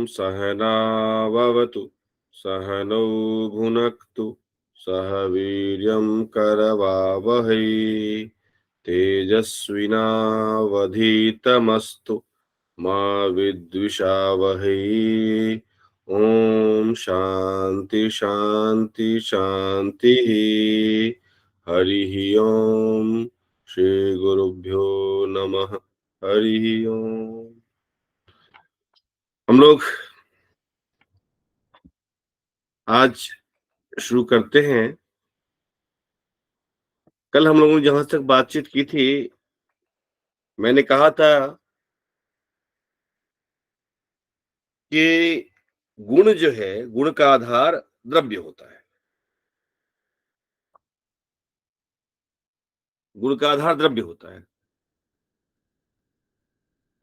सहनाववतु सहनौ भुनक्तु सह वीर्यं करवावहै तेजस्विनावधीतमस्तु मा विद्विषावहै। ओम शांति शांति शांति। हरिः ओम। श्री गुरुभ्यो नमः। हरिः ओम। हम लोग आज शुरू करते हैं। कल हम लोगों ने जहां तक बातचीत की थी, मैंने कहा था कि गुण जो है, गुण का आधार द्रव्य होता है। गुण का आधार द्रव्य होता है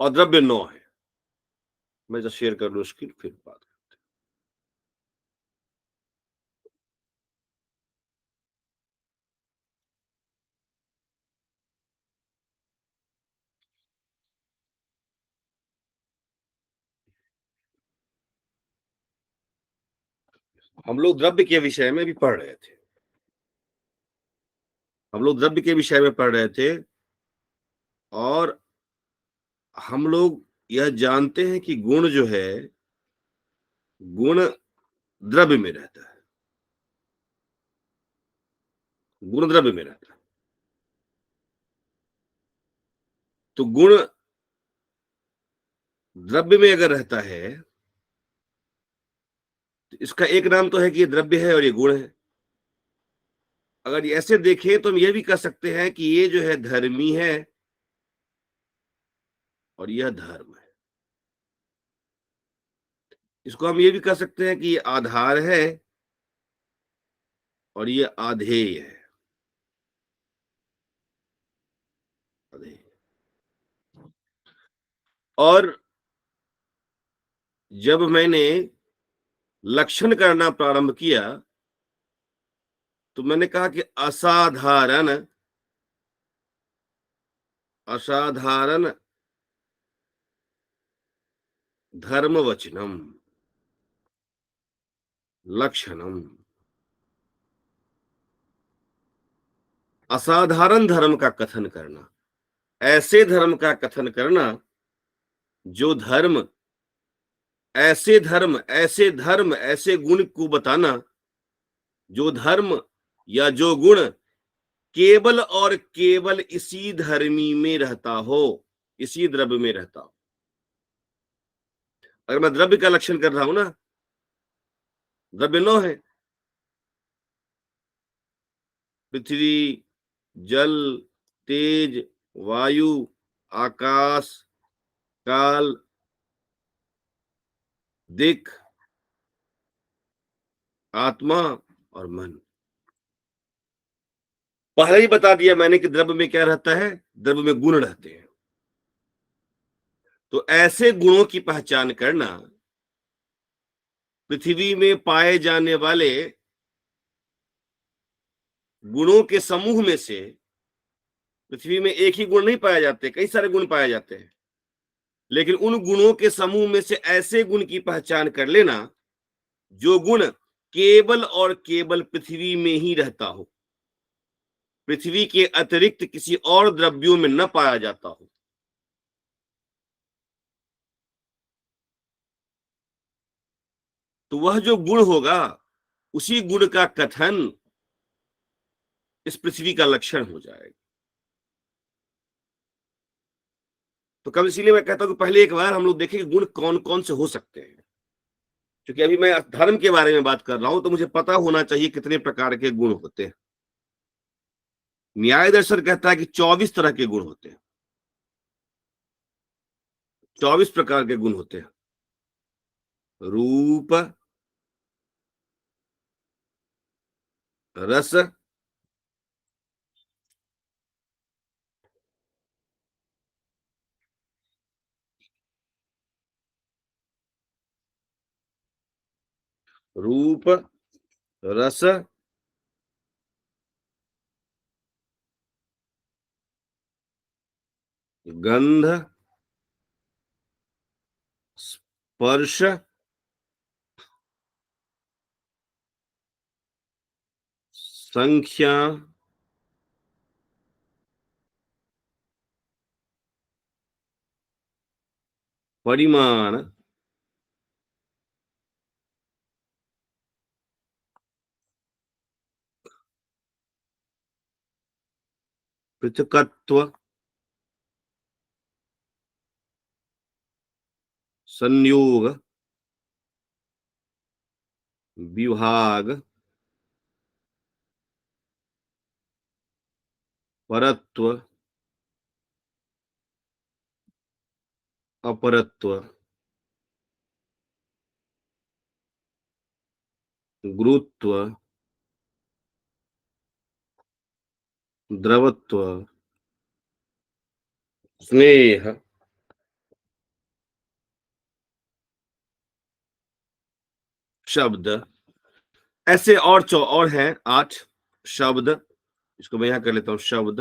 और द्रव्य 9 है। मैं जब शेयर कर लूं स्क्रीन, फिर बात। हम लोग द्रव्य के विषय में भी पढ़ रहे थे। हम लोग द्रव्य के विषय में पढ़ रहे थे और हम लोग यह जानते हैं कि गुण जो है, गुण द्रव्य में रहता है। गुण द्रव्य में रहता है। तो गुण द्रव्य में अगर रहता है तो इसका एक नाम तो है कि ये द्रव्य है और ये गुण है। अगर ये ऐसे देखें तो हम ये भी कह सकते हैं कि ये जो है धर्मी है और यह धर्म है। इसको हम ये भी कह सकते हैं कि ये आधार है और ये आधेय है। आधेय। और जब मैंने लक्षण करना प्रारंभ किया तो मैंने कहा कि असाधारण, असाधारण धर्मवचनम लक्षणम। असाधारण धर्म का कथन करना, ऐसे धर्म का कथन करना जो धर्म, ऐसे धर्म, ऐसे धर्म, ऐसे गुण को बताना जो धर्म या जो गुण केवल और केवल इसी धर्मी में रहता हो, इसी द्रव्य में रहता हो। अगर मैं द्रव्य का लक्षण कर रहा हूं ना, द्रव्य 9 है। पृथ्वी, जल, तेज, वायु, आकाश, काल, दिक्, आत्मा और मन। पहले ही बता दिया मैंने कि द्रव्य में क्या रहता है, द्रव्य में गुण रहते हैं। तो ऐसे गुणों की पहचान करना, पृथ्वी में पाए जाने वाले गुणों के समूह में से, पृथ्वी में एक ही गुण नहीं पाए जाते, कई सारे गुण पाए जाते हैं, लेकिन उन गुणों के समूह में से ऐसे गुण की पहचान कर लेना जो गुण केवल और केवल पृथ्वी में ही रहता हो, पृथ्वी के अतिरिक्त किसी और द्रव्यों में न पाया जाता हो। तो वह जो गुण होगा, उसी गुण का कथन इस पृथ्वी का लक्षण हो जाएगा। तो कब, इसीलिए मैं कहता हूं कि पहले एक बार हम लोग देखें कि गुण कौन कौन से हो सकते हैं। क्योंकि अभी मैं धर्म के बारे में बात कर रहा हूं तो मुझे पता होना चाहिए कितने प्रकार के गुण होते हैं। न्याय दर्शन कहता है कि 24 तरह के गुण होते हैं। 24 प्रकार के गुण होते हैं। रूप, रस, रूप, रस, गंध, स्पर्श संख्या, परिमाण, पृथकत्व, संयोग, विभाग, परत्व, अपरत्व, गुरुत्व, द्रवत्व, स्नेह, शब्द। ऐसे और हैं 8 शब्द। इसको मैं यहां कर लेता हूं शब्द।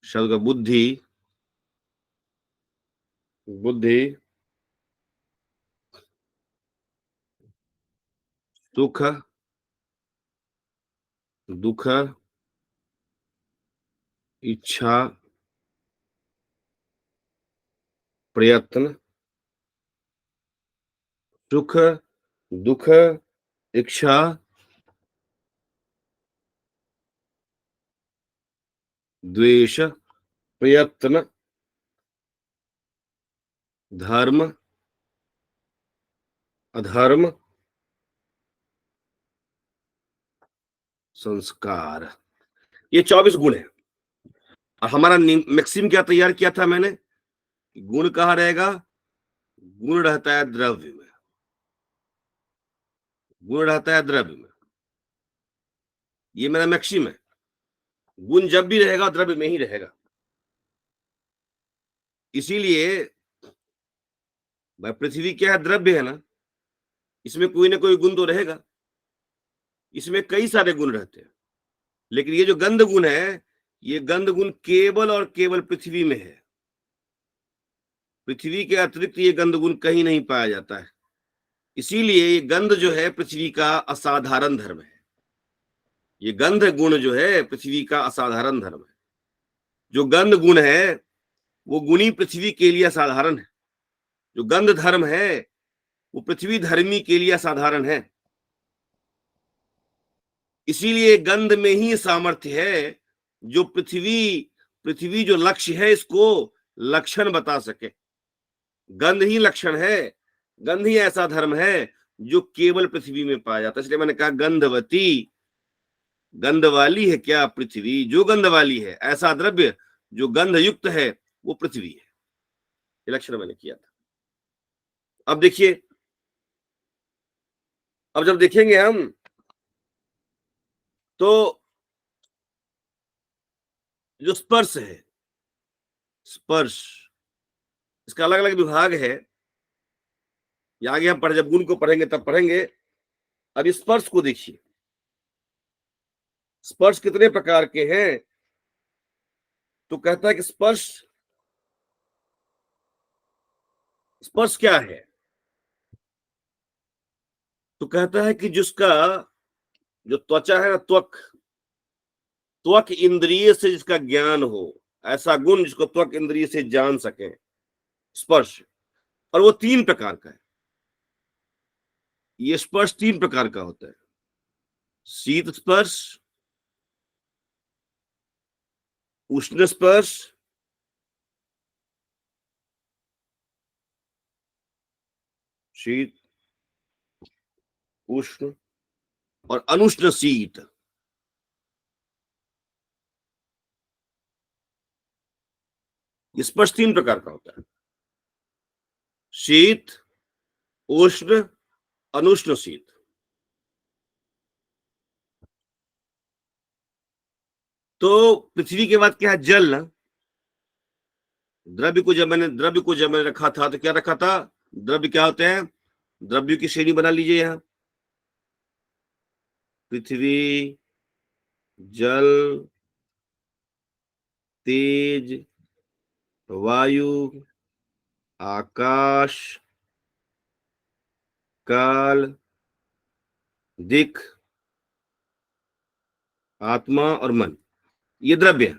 शब्द का बुद्धि, बुद्धि, सुख, दुख, इच्छा, प्रयत्न, सुख, दुख, इच्छा, द्वेष, प्रयत्न, धर्म, अधर्म, संस्कार। ये 24 गुण है। और हमारा मैक्सिम क्या तैयार किया था मैंने? गुण कहाँ रहेगा? गुण रहता है द्रव्य में। गुण रहता है द्रव्य में। ये मेरा मैक्सिम है। गुण जब भी रहेगा द्रव्य में ही रहेगा। इसीलिए भाई पृथ्वी क्या है? द्रव्य है ना। इसमें कोई ना कोई गुण तो रहेगा। इसमें कई सारे गुण रहते हैं, लेकिन ये जो गंध गुण है, ये गंध गुण केवल और केवल पृथ्वी में है। पृथ्वी के अतिरिक्त ये गंध गुण कहीं नहीं पाया जाता है। इसीलिए ये गंध जो है पृथ्वी का असाधारण धर्म है। ये गंध गुण जो है पृथ्वी का असाधारण धर्म है। जो गंध गुण है वो गुणी पृथ्वी के लिए असाधारण है। जो गंध धर्म है वो पृथ्वी धर्मी के लिए असाधारण है। इसीलिए गंध में ही सामर्थ्य है जो पृथ्वी पृथ्वी जो लक्ष्य है इसको लक्षण बता सके। गंध ही लक्षण है। गंध ही ऐसा धर्म है जो केवल पृथ्वी में पाया जाता है। इसलिए मैंने कहा गंधवती, गंध वाली है क्या पृथ्वी? जो गंध वाली है, ऐसा द्रव्य जो गंध युक्त है, वो पृथ्वी है। ये लक्षण मैंने किया था। अब देखिए, अब जब देखेंगे हम तो जो स्पर्श है, स्पर्श, इसका अलग अलग विभाग है। ये आगे हम जब गुण को पढ़ेंगे तब पढ़ेंगे। अब स्पर्श को देखिए। स्पर्श कितने प्रकार के हैं? तो कहता है कि स्पर्श, स्पर्श क्या है? तो कहता है कि जिसका जो त्वचा है ना, त्वक, त्वक इंद्रिय से जिसका ज्ञान हो, ऐसा गुण जिसको त्वक इंद्रिय से जान सके, स्पर्श। और वो 3 प्रकार का है। ये स्पर्श 3 प्रकार का होता है। शीत स्पर्श, उष्ण स्पर्श, शीत, उष्ण और अनुष्ण शीत। स्पर्श 3 प्रकार का होता है। शीत, उष्ण, अनुष्ण शीत। तो पृथ्वी के बाद क्या है? जल ना। द्रव्य को जब मैंने रखा था तो क्या रखा था? द्रव्य क्या होते हैं? द्रव्य की श्रेणी बना लीजिए यहां। पृथ्वी, जल, तेज, वायु, आकाश, काल, दिख, आत्मा और मन, ये द्रव्य है,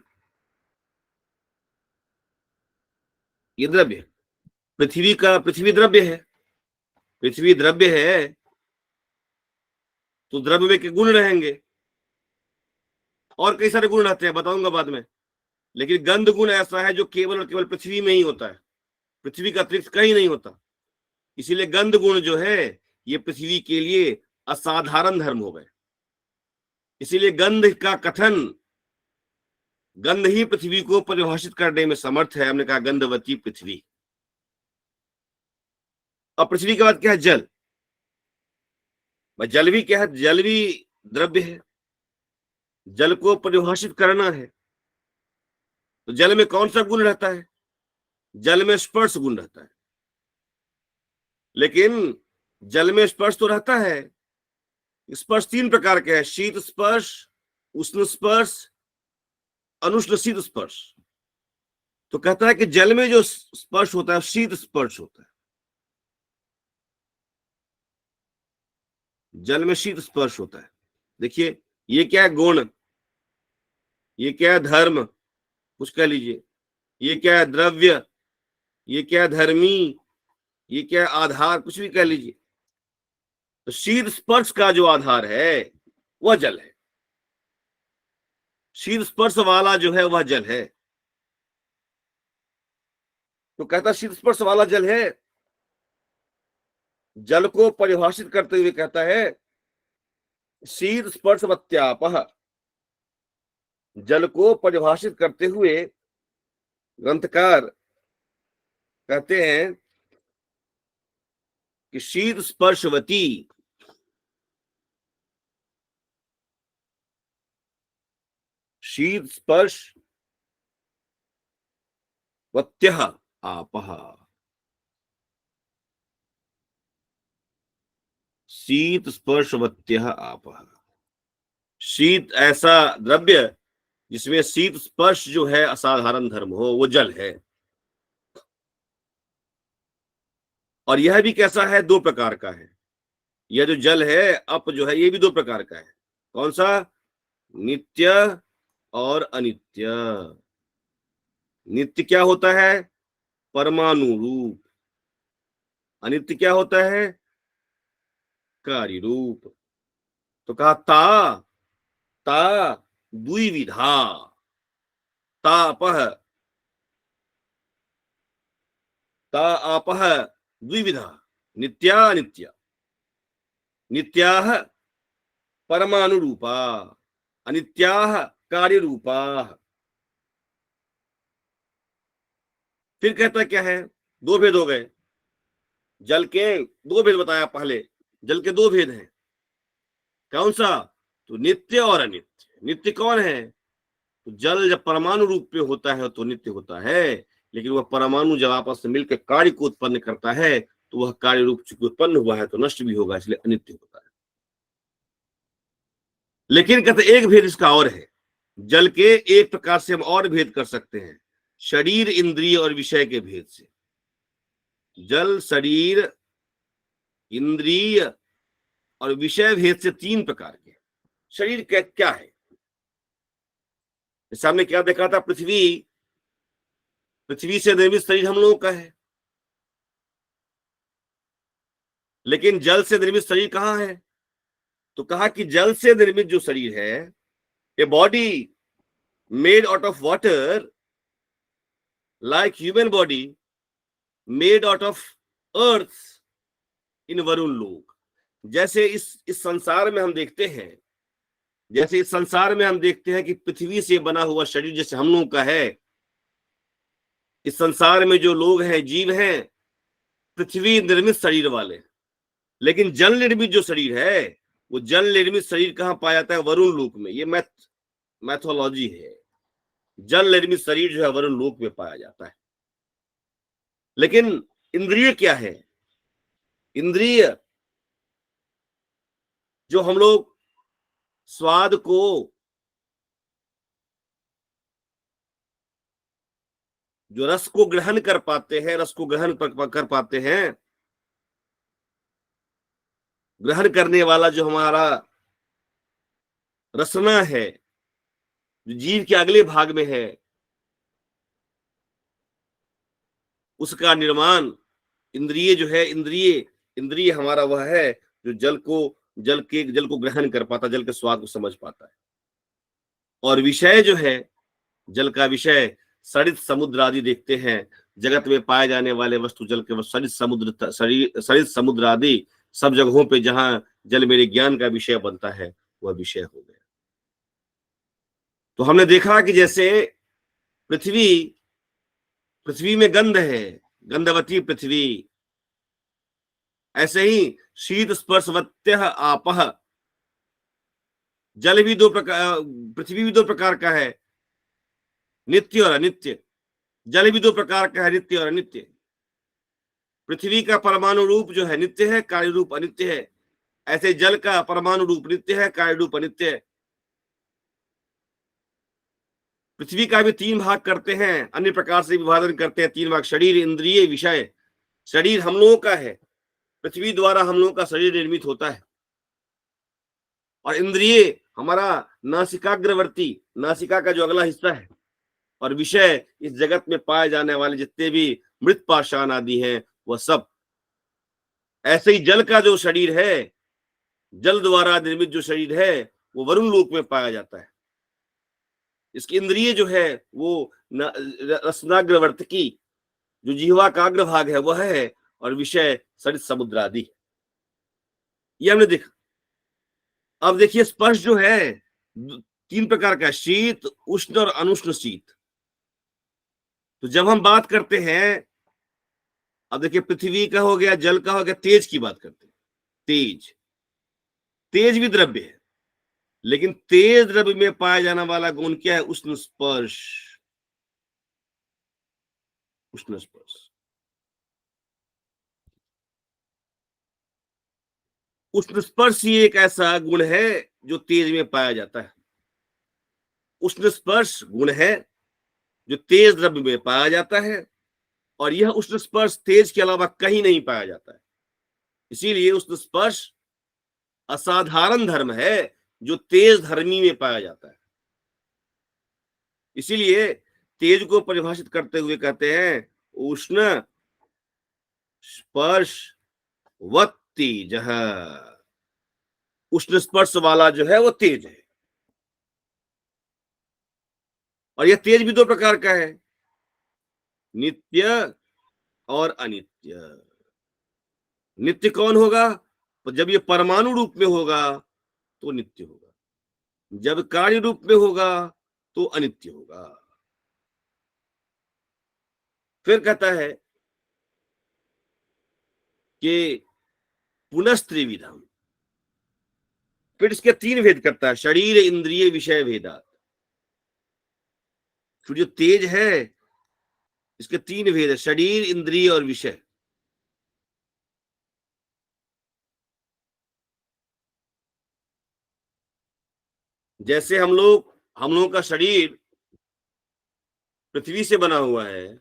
ये द्रव्य है। पृथ्वी द्रव्य है, पृथ्वी द्रव्य है तो द्रव्य में के गुण रहेंगे, और कई सारे गुण रहते हैं, बताऊंगा बाद में। लेकिन गंध गुण ऐसा है जो केवल और केवल पृथ्वी में ही होता है, पृथ्वी का अतिरिक्त कहीं नहीं होता। इसीलिए गंध गुण जो है ये पृथ्वी के लिए असाधारण धर्म हो गए। इसीलिए गंध का कथन, गंध ही पृथ्वी को परिभाषित करने में समर्थ है। हमने कहा गंधवती पृथ्वी। अब पृथ्वी के बाद क्या है? जल। जल भी क्या है? जल भी द्रव्य है, जल को परिभाषित करना है। तो जल में कौन सा गुण रहता है? जल में स्पर्श गुण रहता है। लेकिन जल में स्पर्श तो रहता है, स्पर्श तीन प्रकार के हैं, शीत स्पर्श, उष्ण स्पर्श, अनुष्ण शीत स्पर्श। तो कहता है कि जल में जो स्पर्श होता है शीत स्पर्श होता है, जल में शीत स्पर्श होता है। देखिए ये क्या है? गुण। ये क्या है? धर्म, कुछ कह लीजिए। ये क्या है? द्रव्य। ये क्या है? धर्मी। ये क्या है? आधार, कुछ भी कह लीजिए। तो शीत स्पर्श का जो आधार है वह जल है, शीत स्पर्श वाला जो है वह जल है। तो कहता शीत स्पर्श वाला जल है। जल को परिभाषित करते हुए कहता है शीत स्पर्शवत्यापः। जल को परिभाषित करते हुए ग्रंथकार कहते हैं कि शीत स्पर्शवती, शीत स्पर्श वत्यः आपः, शीत स्पर्शवत्यः आपः। शीत ऐसा द्रव्य जिसमें शीत स्पर्श जो है असाधारण धर्म हो, वो जल है। और यह भी कैसा है? दो प्रकार का है। यह जो जल है अप जो है ये भी दो प्रकार का है। कौन सा? नित्य और अनित्य। नित्य क्या होता है? परमाणु रूप। अनित्य क्या होता है? कार्य रूप। तो कहा ता, ता द्विविधा, तापः, ता आपः द्विविधा, नित्या नित्या। नित्याः परमाणु रूपा, अनित्याः कार्य रूपा। फिर कहता क्या है? दो भेद हो गए। जल के दो भेद बताया पहले। जल के दो भेद हैं। कौन सा? तो नित्य और अनित्य। नित्य कौन है? तो जल जब परमाणु रूप में होता है तो नित्य होता है, लेकिन वह परमाणु जब आपस में मिलकर कार्य को उत्पन्न करता है तो वह कार्य रूप चूंकि उत्पन्न हुआ है तो नष्ट भी होगा, इसलिए अनित्य होता है। लेकिन कहते एक भेद इसका और है। जल के एक प्रकार से हम और भेद कर सकते हैं, शरीर, इंद्रिय और विषय के भेद से। जल शरीर, इंद्रिय और विषय भेद से तीन प्रकार के। शरीर क्या है? सामने क्या देखा था? पृथ्वी, पृथ्वी से निर्मित शरीर हम लोगों का है। लेकिन जल से निर्मित शरीर कहाँ है? तो कहा कि जल से निर्मित जो शरीर है, a body made out of water, like human body made out of earth in Varun Lok. जैसे इस संसार में हम देखते हैं, जैसे इस संसार में हम देखते हैं कि पृथ्वी से बना हुआ शरीर जैसे हम लोगों का है। इस संसार में जो लोग हैं, जीव हैं, पृथ्वी निर्मित शरीर वाले। लेकिन जल निर्मित जो शरीर है, वो जल निर्मित शरीर कहाँ पाया जाता है? वरुण लोक में। ये मैथोलॉजी है। जल निर्मित शरीर जो है वरुण लोक में पाया जाता है। लेकिन इंद्रिय क्या है? इंद्रिय जो हम लोग स्वाद को, जो रस को ग्रहण कर पाते हैं, रस को ग्रहण कर पाते हैं, ग्रहण करने वाला जो हमारा रसना है, जो जीव के अगले भाग में है, उसका निर्माण इंद्रिय जो है, इंद्रिय हमारा वह है जो जल को ग्रहण कर पाता, जल के स्वाद को समझ पाता है। और विषय जो है, जल का विषय सरित समुद्र आदि देखते हैं, जगत में पाए जाने वाले वस्तु जल के सरित समुद्र आदि सब जगहों पे जहां जल मेरे ज्ञान का विषय बनता है, वह विषय हो गया। तो हमने देखा कि जैसे पृथ्वी में गंध है, गंधवती पृथ्वी, ऐसे ही शीत स्पर्शवत्य आपह, जल भी दो प्रकार, पृथ्वी भी दो प्रकार का है, नित्य और अनित्य। जल भी दो प्रकार का है, नित्य और अनित्य। पृथ्वी का परमाणु रूप जो है नित्य है, कार्य रूप अनित्य है। ऐसे जल का परमाणु रूप नित्य है, कार्य रूप अनित्य है। पृथ्वी का भी 3 भाग करते हैं, अन्य प्रकार से विभाजन करते हैं। 3 भाग, शरीर, इंद्रिय, विषय। शरीर हम लोगों का है, पृथ्वी द्वारा हम लोगों का शरीर निर्मित होता है। और इंद्रिय हमारा नासिकाग्रवर्ती, नासिका का जो अगला हिस्सा है। और विषय इस जगत में पाए जाने वाले जितने भी मृत पाषाण आदि हैं, वह सब। ऐसे ही जल का जो शरीर है, जल द्वारा निर्मित जो शरीर है, वो वरुण लोक में पाया जाता है। इसकी इंद्रिय जो है वो रसनाग्रवर्तकी, जो जीवा का अग्रभाग है वह है, और विषय सरित समुद्र आदि। ये हमने देखा। अब देखिए स्पर्श जो है 3 प्रकार का, शीत, उष्ण और अनुष्ण शीत। तो जब हम बात करते हैं, अब देखिए पृथ्वी का हो गया, जल का हो गया, तेज की बात करते हैं। तेज भी द्रव्य है, लेकिन तेज द्रव्य में पाया जाने वाला गुण क्या है? उष्ण स्पर्श। उष्ण स्पर्श, उष्ण स्पर्श ही एक ऐसा गुण है जो तेज में पाया जाता है। उष्ण स्पर्श गुण है जो तेज द्रव्य में पाया जाता है, और यह उष्ण स्पर्श तेज के अलावा कहीं नहीं पाया जाता है। इसीलिए उष्ण स्पर्श असाधारण धर्म है जो तेज धर्मी में पाया जाता है। इसीलिए तेज को परिभाषित करते हुए कहते हैं उष्ण स्पर्श वत तेज। उष्ण स्पर्श वाला जो है वो तेज है। और यह तेज भी 2 प्रकार का है, नित्य और अनित्य। नित्य कौन होगा? तो जब ये परमाणु रूप में होगा तो नित्य होगा, जब कार्य रूप में होगा तो अनित्य होगा। फिर कहता है कि पुनस्त्रिविधम, फिर इसके 3 भेद करता है, शरीर, इंद्रिय, विषय भेदात। फिर जो तेज है इसके 3 भेद है, शरीर, इंद्रिय और विषय। जैसे हम लोगों का शरीर पृथ्वी से बना हुआ है,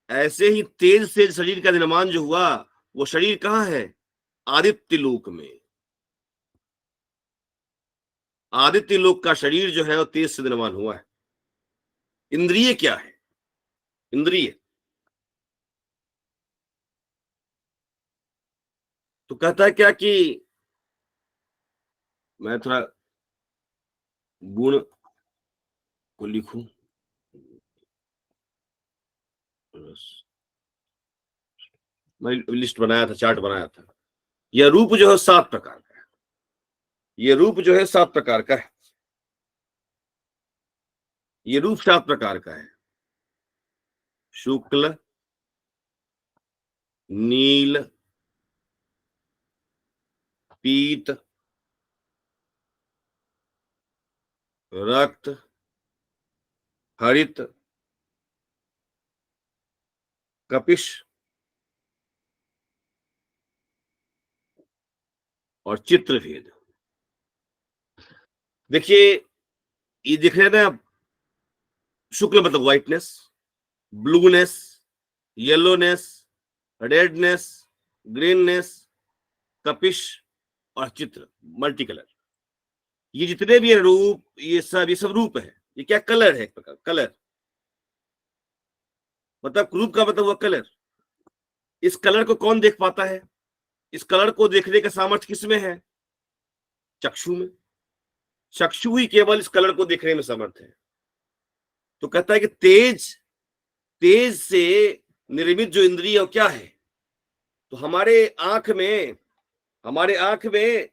ऐसे ही तेज से शरीर का निर्माण जो हुआ, वो शरीर कहाँ है? आदित्य लोक में। आदित्य लोक का शरीर जो है वो तेज से निर्माण हुआ है। इंद्रिय क्या है? इंद्रिय तो कहता है क्या कि मैं थोड़ा गुण को लिखूं। मैं लिस्ट बनाया था, चार्ट बनाया था। यह रूप जो है 7 प्रकार का है। ये रूप जो है 7 प्रकार का है। ये रूप 7 प्रकार का है, शुक्ल, नील, पीत, रक्त, हरित, कपिश और चित्रभेद। देखिए ये दिख रहे हैं ना, शुक्ल मतलब whiteness, blueness, yellowness, redness, greenness, Kapish और चित्र, मल्टी कलर, ये जितने भी रूप, ये सब रूप है। ये क्या कलर है, एक प्रकार कलर, मतलब रूप का मतलब हुआ कलर। इस कलर को कौन देख पाता है? इस कलर को देखने का सामर्थ्य किसमें है? चक्षु में। चक्षु ही केवल इस कलर को देखने में समर्थ है। तो कहता है कि तेज, तेज से निर्मित जो इंद्रिय क्या है, तो हमारे आंख में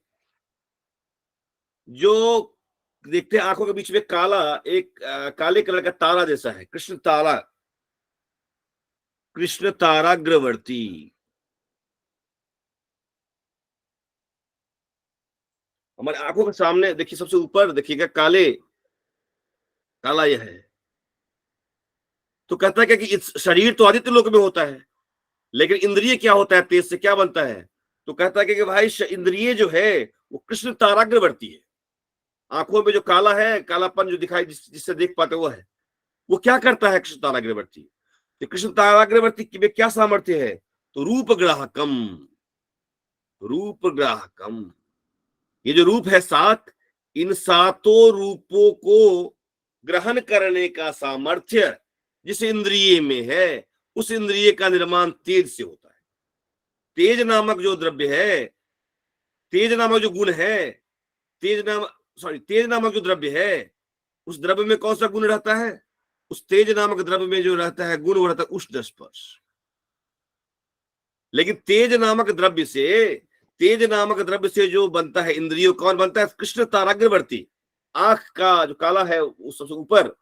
जो देखते हैं, आंखों के बीच में काला एक काले कलर का तारा जैसा है, कृष्ण तारा, कृष्ण ताराग्रवर्ती। हमारे आंखों के सामने देखिए, सबसे ऊपर देखिएगा काला यह है। तो कहता है क्या कि इस शरीर तो आदित्य लोक में होता है, लेकिन इंद्रिय क्या होता है, तेज से क्या बनता है? तो कहता है कि भाई इंद्रिय जो है वो कृष्ण ताराग्रवर्ती है। आंखों में जो काला है, कालापन जो दिखाई जिससे देख पाते वो है, वो क्या करता है कृष्ण ताराग्रवर्ती? तो कृष्ण ताराग्रवर्ती में क्या सामर्थ्य है? तो रूप ग्राहकम, रूप ग्राहकम। ये जो रूप है सात, इन सातों रूपों को ग्रहण करने का सामर्थ्य जिस इंद्रिय में है, उस इंद्रिय का निर्माण तेज से होता है। तेज नामक जो द्रव्य है, तेज नामक जो गुण है, तेज नामक जो द्रव्य है, उस द्रव्य में कौन सा गुण रहता है? उस तेज नामक द्रव्य में जो रहता है गुण, वो रहता है उष्ण स्पर्श। लेकिन तेज नामक द्रव्य से जो बनता है इंद्रिय, कौन बनता है? कृष्ण ताराग्रवर्ती, आंख का जो काला है उस सबसे ऊपर,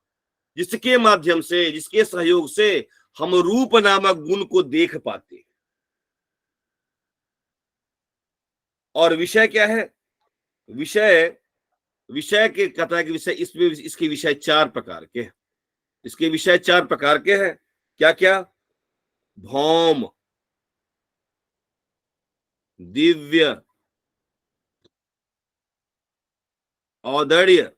जिसके माध्यम से, जिसके सहयोग से हम रूप नामक गुण को देख पाते हैं। और विषय क्या है? विषय के कहता है कि विषय, इसमें इसके विषय चार प्रकार के हैं। इसके विषय चार प्रकार के हैं। क्या क्या? भौम, दिव्य, औदर्य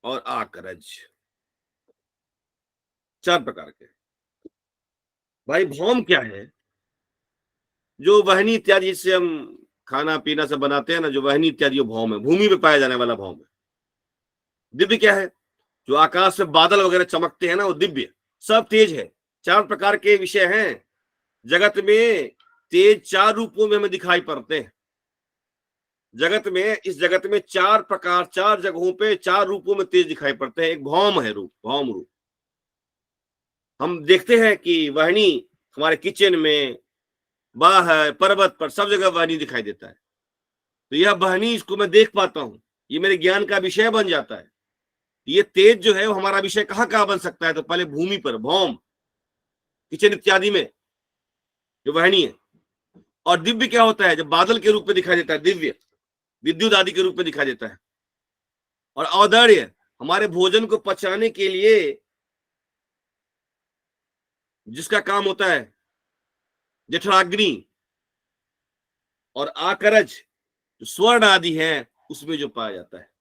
और आकरज, चार प्रकार के। भाई भौम क्या है? जो वहनी इत्यादि जिससे हम खाना पीना सब बनाते हैं ना, जो वहनी इत्यादि वो भौम है, भूमि में पाया जाने वाला भौम है। दिव्य क्या है? जो आकाश में बादल वगैरह चमकते हैं ना, वो दिव्य, सब तेज है। चार प्रकार के विषय हैं जगत में। तेज चार रूपों में हमें दिखाई पड़ते हैं जगत में। इस जगत में चार प्रकार, चार जगहों पे चार रूपों में तेज दिखाई पड़ते हैं। एक भौम है, रूप, भौम रूप। हम देखते हैं कि वाहिनी हमारे किचन में, बाहर, पर्वत पर, सब जगह वाहिनी दिखाई देता है। तो यह वाहिनी, इसको मैं देख पाता हूं, ये मेरे ज्ञान का विषय बन जाता है। ये तेज जो है वो हमारा विषय कहाँ कहाँ बन सकता है? तो पहले भूमि पर, भौम, किचन इत्यादि में जो वाहिनी है। और दिव्य क्या होता है? जब बादल के रूप में दिखाई देता है, दिव्य, विद्युत आदि के रूप में दिखाई देता है। और औदर्य हमारे भोजन को पचाने के लिए जिसका काम होता है, जठराग्नि। और आकरज जो स्वर्ण आदि है उसमें जो पाया जाता है।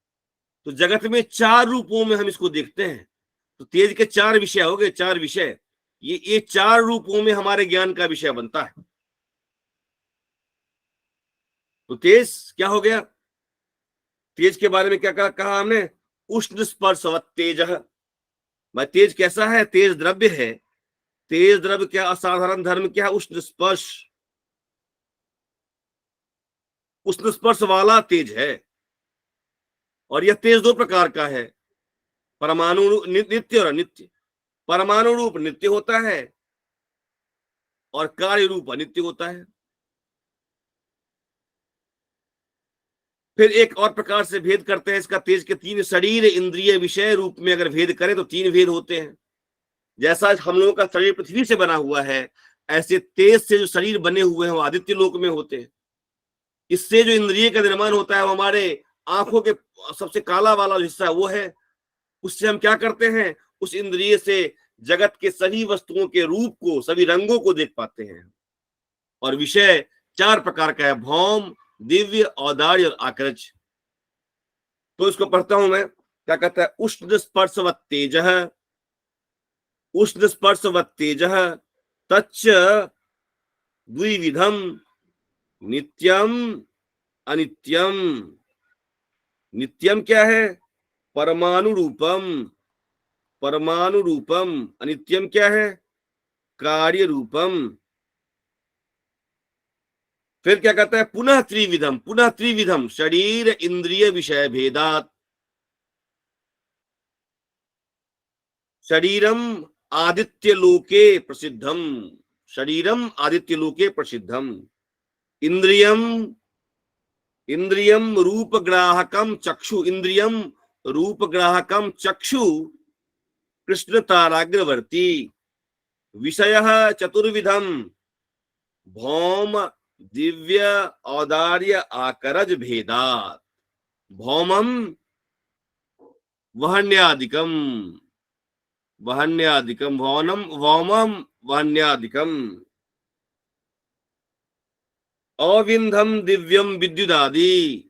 तो जगत में चार रूपों में हम इसको देखते हैं। तो तेज के चार विषय हो गए, चार विषय। ये चार रूपों में हमारे ज्ञान का विषय बनता है। तो तेज क्या हो गया? तेज के बारे में क्या कहा हमने? उष्ण स्पर्शवत तेज। भाई तेज कैसा है? तेज द्रव्य है। तेज द्रव्य क्या? असाधारण धर्म क्या है? उष्ण स्पर्श, उष्ण स्पर्श वाला तेज है। और यह तेज दो प्रकार का है, परमाणु नित्य और अनित्य। परमाणु रूप नित्य होता है और कार्य रूप अनित्य होता है। फिर एक और प्रकार से भेद करते हैं इसका, तेज के तीन, शरीर, इंद्रिय, विषय रूप में अगर भेद करें तो तीन भेद होते हैं। जैसा हम लोगों का शरीर पृथ्वी से बना हुआ है, ऐसे तेज से जो शरीर बने हुए हैं वो आदित्य लोक में होते हैं। इससे जो इंद्रिय का निर्माण होता है वो हमारे आंखों के सबसे काला वाला हिस्सा वो है। उससे हम क्या करते हैं? उस इंद्रिय से जगत के सभी वस्तुओं के रूप को, सभी रंगों को देख पाते हैं। और विषय चार प्रकार का है, भौम, दिव्य, औदार्य और आकर्ष। तो इसको पढ़ता हूं मैं। क्या कहता है? उष्ण स्पर्शवत तेज, उष्ण स्पर्शवत तेज, तच्च द्विविधम नित्यम अनित्यम। नित्यम क्या है? परमाणु रूपम, परमाणु रूपम। अनित्यम क्या है? कार्य रूपम। फिर क्या कहता है? पुनः त्रिविधम, पुनः त्रिविधम शरीर इंद्रिय विषय भेदात। शरीरम आदित्य लोके प्रसिद्धम, शरीरम आदित्य लोके प्रसिद्धम। इंद्रियम, इंद्रियम रूप ग्राहकम चक्षु, इंद्रियम रूप ग्राहकम चक्षु कृष्ण ताराग्रवर्ती। विषय चतुर्विधम भौम दिव्य औदार्य आकरज भेदात। भौमम वहन्यादिकम, वहन्यादिकम भौनम वौमम वहन्यादिकम। अविंधम दिव्यम विद्युदादि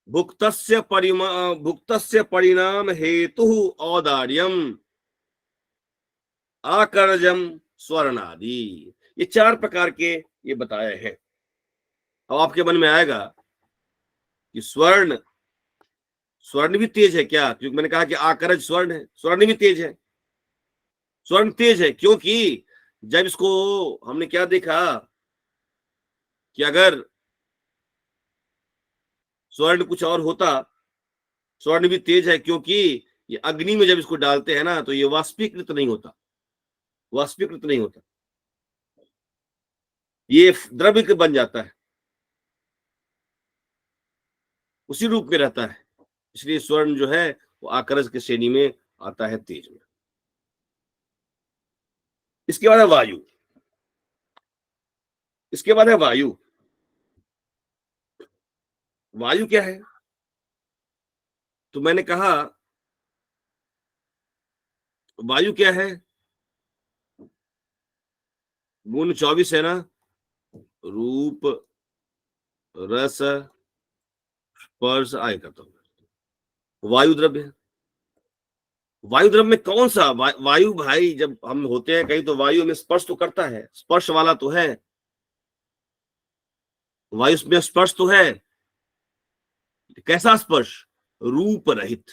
भुक्तस्य परिणाम हेतु औदार्यम आकर्जम स्वर्णादि। ये चार प्रकार के ये बताए हैं। अब आपके मन में आएगा कि स्वर्ण, स्वर्ण भी तेज है क्या? क्योंकि मैंने कहा कि आकरज स्वर्ण है, स्वर्ण भी तेज है। स्वर्ण तेज है क्योंकि जब इसको हमने क्या देखा कि अगर स्वर्ण कुछ और होता, स्वर्ण भी तेज है क्योंकि ये अग्नि में जब इसको डालते हैं ना तो ये वाष्पीकृत नहीं होता, वाष्पीकृत नहीं होता, ये द्रव्य बन जाता है, उसी रूप में रहता है। इसलिए स्वर्ण जो है वो आकर्ष की श्रेणी में आता है, तेज में। इसके बाद है वायु, इसके बाद है वायु। वायु क्या है? तो मैंने कहा वायु क्या है? गुण 24 है ना, रूप रस स्पर्श आय करता हूं। वायु द्रव्य है। वायु द्रव्य में कौन सा वायु भाई? जब हम होते हैं कहीं तो वायु में स्पर्श तो करता है, स्पर्श वाला तो है, वायु में स्पर्श तो है। कैसा स्पर्श? रूप रहित,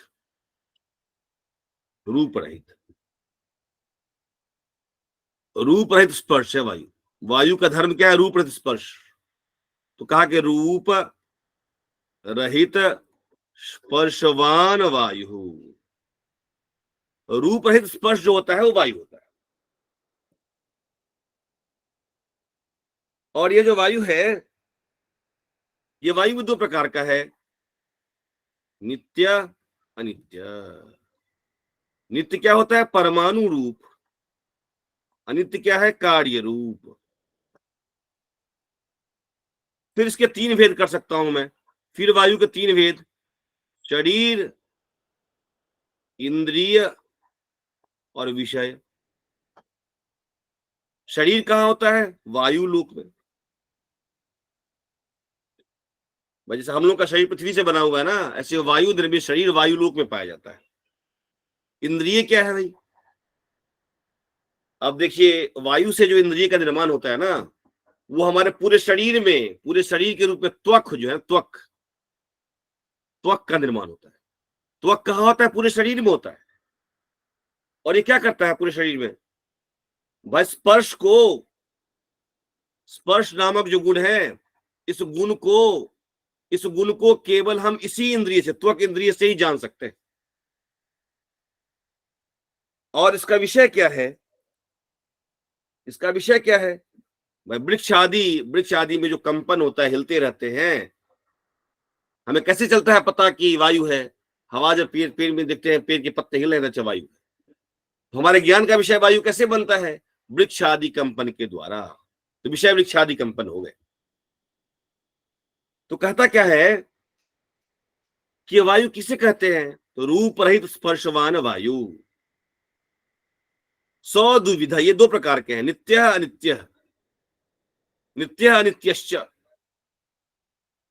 रूप रहित, रूप रहित स्पर्श है वायु। वायु का धर्म क्या है? रूप रहित स्पर्श। तो कहा कि रूप रहित स्पर्शवान वायु। रूप रहित स्पर्श जो होता है वो वायु होता है। और ये जो वायु है, ये वायु दो प्रकार का है, नित्य अनित्य। नित्य क्या होता है? परमाणु रूप। अनित्य क्या है? कार्य रूप। फिर इसके तीन भेद कर सकता हूं मैं। फिर वायु के तीन भेद: शरीर, इंद्रिय और विषय। शरीर कहाँ होता है? वायु लोक में। भाई जैसे हम लोग का शरीर पृथ्वी से बना हुआ है ना, ऐसे वायु द्रव्य शरीर वायु लोक में पाया जाता है। इंद्रिय क्या है भाई? अब देखिए, वायु से जो इंद्रिय का निर्माण होता है ना, वो हमारे पूरे शरीर में, पूरे शरीर के रूप में त्वक जो है, त्वक, त्वक का निर्माण होता है। त्वक कहाँ होता है? पूरे शरीर में होता है। और ये क्या करता है पूरे शरीर में? भाई स्पर्श को, स्पर्श नामक जो गुण है, इस गुण को, इस गुण को केवल हम इसी इंद्रिय से, त्वक इंद्रिय से ही जान सकते हैं। और इसका विषय क्या है? इसका विषय क्या है भाई? वृक्ष आदि, वृक्ष आदि में जो कंपन होता है, हिलते रहते हैं, हमें कैसे चलता है पता कि वायु है? हवा जब पेड़ पेड़ में देखते हैं, पेड़ के पत्ते हिल रहे हैं, वायु। तो हमारे ज्ञान का विषय वायु कैसे बनता है? वृक्ष आदि कंपन के द्वारा। तो विषय वृक्ष आदि कंपन हो गए। तो कहता क्या है कि वायु किसे कहते हैं? तो रूप रहित स्पर्शवान वायु। सौ दुविधा, ये दो प्रकार के हैं, नित्य अनित्य। नित्य अनित्यश्च।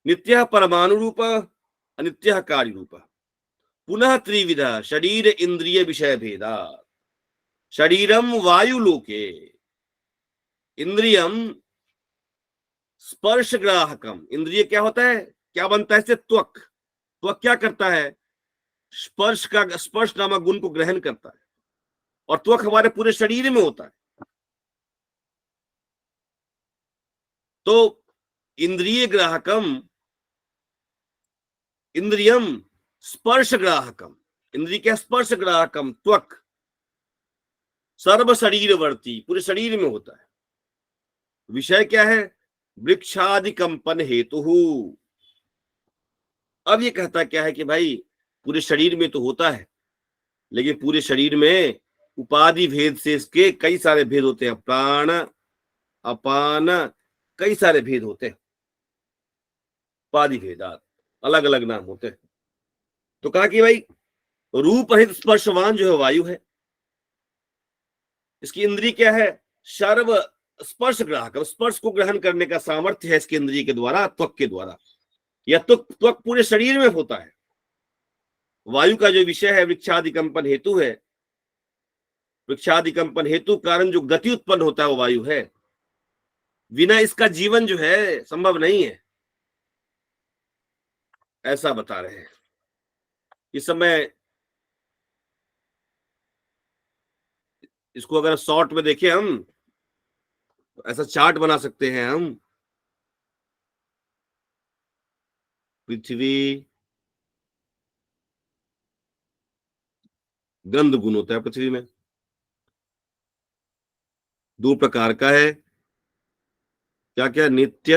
नित्य परमाणु रूप, अनित्य कार्य रूप। पुनः त्रिविधा शरीर इंद्रिय विषय भेदा। शरीरम वायु लोके, इंद्रियम स्पर्श ग्राहकम, इंद्रिय क्या होता है, क्या बनता है इससे, त्वक। त्वक क्या करता है, स्पर्श नामक गुण को ग्रहण करता है, और त्वक हमारे पूरे शरीर में होता है। तो इंद्रिय ग्राहकम, इंद्रियम स्पर्श ग्राहकम, इंद्रिय क्या, स्पर्श ग्राहकम त्वक, सर्व शरीरवर्ती, पूरे शरीर में होता है। विषय क्या है, वृक्षादि कंपन हेतु। अब ये कहता क्या है कि भाई पूरे शरीर में तो होता है, लेकिन पूरे शरीर में उपाधि भेद से इसके कई सारे भेद होते हैं, प्राण अपान कई सारे भेद होते हैं, उपाधि भेदात, अलग अलग नाम होते हैं। तो कहा कि भाई रूप रहित स्पर्शवान जो है वायु है, इसकी इंद्रिय क्या है, सर्व स्पर्श ग्राहक, स्पर्श को ग्रहण करने का सामर्थ्य है इसके इंद्रिय के द्वारा, त्वक के द्वारा, या त्वक पूरे शरीर में होता है। वायु का जो विषय है वृक्षादि कंपन हेतु है, वृक्षादि कंपन हेतु कारण जो गति उत्पन्न होता है वो वायु है, बिना इसका जीवन जो है संभव नहीं है, ऐसा बता रहे हैं। इस समय इसको अगर शॉर्ट में देखें हम, तो ऐसा चार्ट बना सकते हैं हम, पृथ्वी गंध गुण होता है पृथ्वी में, दो प्रकार का है, क्या क्या, नित्य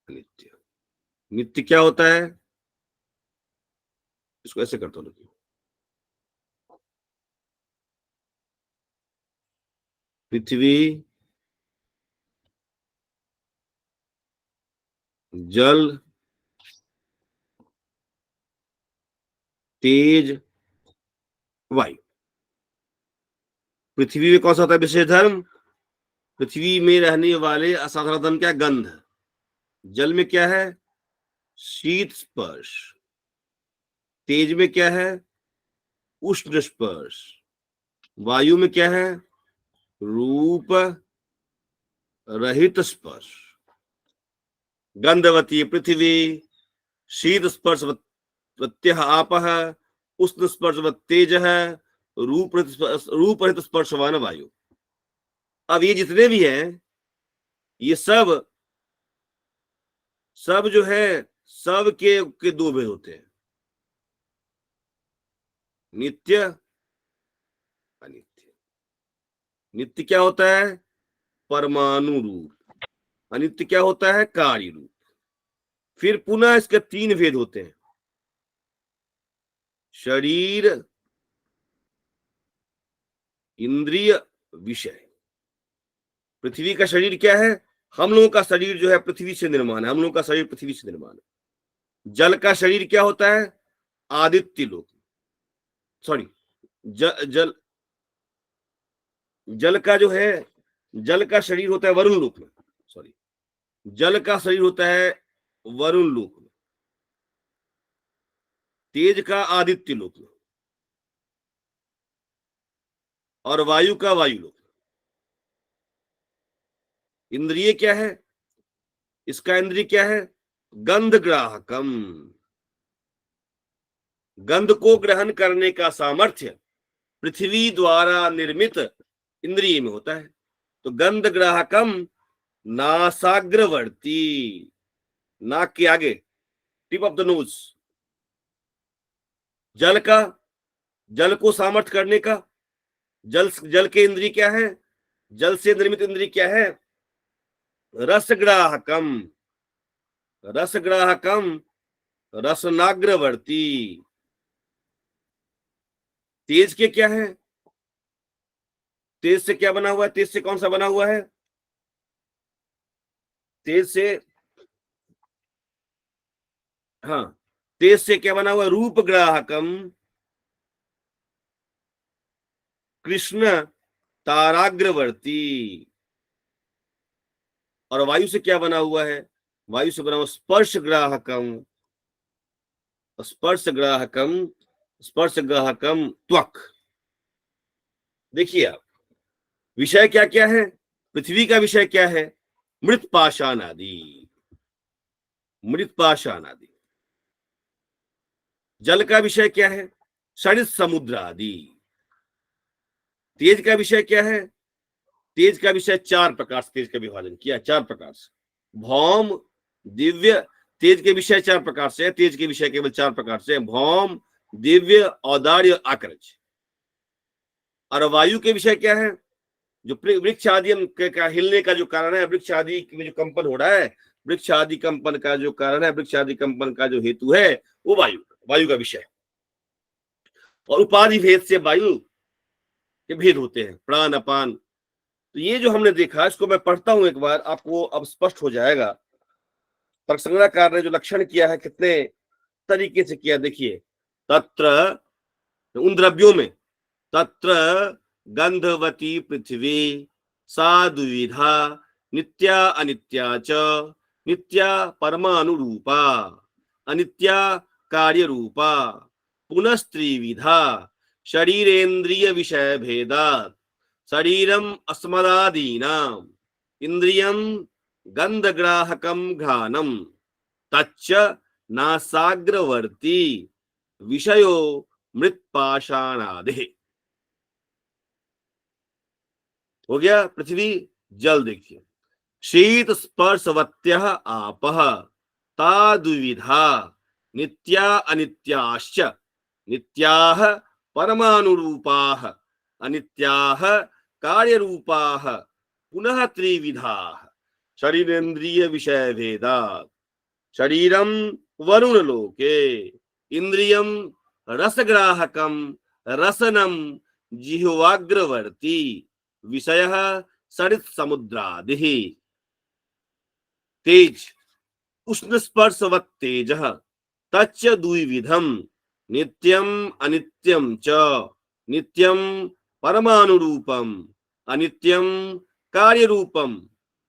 अनित्य। नित्य क्या होता है, इसको ऐसे करता हूं, पृथ्वी जल तेज वायु। पृथ्वी में कौन सा होता है विशेष धर्म, पृथ्वी में रहने वाले असाधारण धर्म क्या, गंध। जल में क्या है, शीत स्पर्श। तेज में क्या है, उष्ण स्पर्श। वायु में क्या है, रूप रहित स्पर्श। गंधवती पृथ्वी, शीत स्पर्श प्रत्यह आपः, उष्ण स्पर्श तेज है, रूप रहित स्पर्शवान वायु। अब ये जितने भी हैं, ये सब जो है, सब के दो भेद होते हैं, नित्य अनित्य। नित्य क्या होता है, परमाणु रूप, अनित्य क्या होता है, कार्य रूप। फिर पुनः इसके तीन भेद होते हैं, शरीर इंद्रिय विषय। पृथ्वी का शरीर क्या है, हम लोगों का शरीर जो है पृथ्वी से निर्माण है, हम लोगों का शरीर पृथ्वी से निर्माण है। जल का शरीर क्या होता है, आदित्य लोक, सॉरी जल जल का जो है, जल का शरीर होता है वरुण लोक में, सॉरी जल का शरीर होता है वरुण लोक में, तेज का आदित्य लोक में, और वायु का वायु लोक। इंद्रिय क्या है, इसका इंद्रिय क्या है, गंध ग्राहकम, गंध को ग्रहण करने का सामर्थ्य पृथ्वी द्वारा निर्मित इंद्रिय में होता है। तो गंध ग्राहकम नासाग्रवर्ती, नाक के आगे, टिप ऑफ द नोज। जल को सामर्थ्य करने का, जल के इंद्रिय क्या है, जल से निर्मित इंद्रिय क्या है, रसग्राहकम, रसग्राहकम रसनाग्रवर्ती। तेज के क्या है, तेज से क्या बना हुआ है, तेज से कौन सा बना हुआ है, तेज से, हाँ तेज से क्या बना हुआ है, रूप ग्राहकम कृष्ण ताराग्रवर्ती। और वायु से क्या बना हुआ है, वायु से बना हुआ स्पर्श ग्राहकम, स्पर्श ग्राहकम त्वक। देखिए आप, विषय क्या क्या है? पृथ्वी का विषय क्या है? मृत पाषाण आदि, मृत पाषाण आदि। जल का विषय क्या है? क्षणित समुद्र आदि। तेज का विषय क्या है? तेज का विषय चार प्रकार से तेज का विभाजन किया, चार प्रकार से। भौम, दिव्य, तेज के विषय चार प्रकार से, तेज के विषय केवल चार प्रकार से, भौम, दिव्य, औदार्य, आक्रज। और वायु के विषय क्या है? जो वृक्ष आदि का हिलने का जो कारण है, वृक्ष आदि में जो कंपन हो रहा है, वृक्ष आदि कंपन का जो कारण है, वृक्ष आदि कंपन का जो हेतु है, वो वायु, वायु का विषय। और उपाधि भेद से वायु के भेद होते हैं, प्राण, अपान। तो ये जो हमने देखा, इसको मैं पढ़ता हूं एक बार, आपको अब स्पष्ट हो जाएगा। तर्कसंग्रहकार ने जो लक्षण किया है, कितने तरीके से किया, देखिए। तत्र, उन द्रव्यों में, तत्र गंधवती पृथ्वी सा द्विविधा नित्या अनित्या च, नित्या परमाणुरूपा, अनित्या कार्य रूपा, पुनस्त्रिविधा शरीरेन्द्रिय विषय भेदात् शरीरम अस्मदादीनाम इंद्रियम गंधग्राहकम घ्राणम तच्च नासाग्रवर्ती विषयो मृत्पाषाणादि। हो गया पृथ्वी। जल देखिए, शीत स्पर्शवत्य आपः ता द्विविधा नित्या अनित्याश्च, नित्याः परमाणुरूपाः, अनित्याः कार्यरूपाः, पुनः त्रिविधाः शरीरेन्द्रिय विषय भेदात् शरीरम वरुण लोके इंद्रियम रसग्राहकम रसनम जिह्वाग्रवर्ती विषयः सरित समुद्रादिः। तेज, उष्ण स्पर्शवत् तेजः तच्च द्विविधम नित्यम अनित्यम च, नित्यम परमाणुरूपम, अनित्यम कार्यरूपम,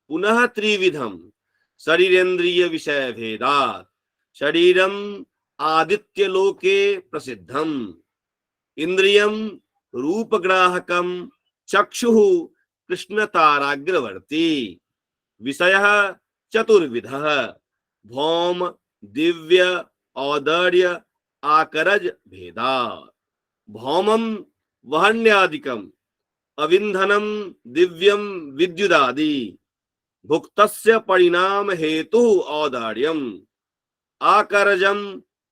पुनः त्रिविधम शरीरेन्द्रिय विषय भेदात् शरीरम आदित्य लोके प्रसिद्धम, इंद्रियम रूपग्राहकम चक्षुः कृष्ण ताराग्रवर्ती, विषयः चतुर्विधः भौम, दिव्य, औदर्य, आकरज भेदात्। भौमम वहन्यादिकम अविंधनम दिव्यम विद्युदादि, भुक्तस्य परिणाम हेतु औदार्यम, आकरजम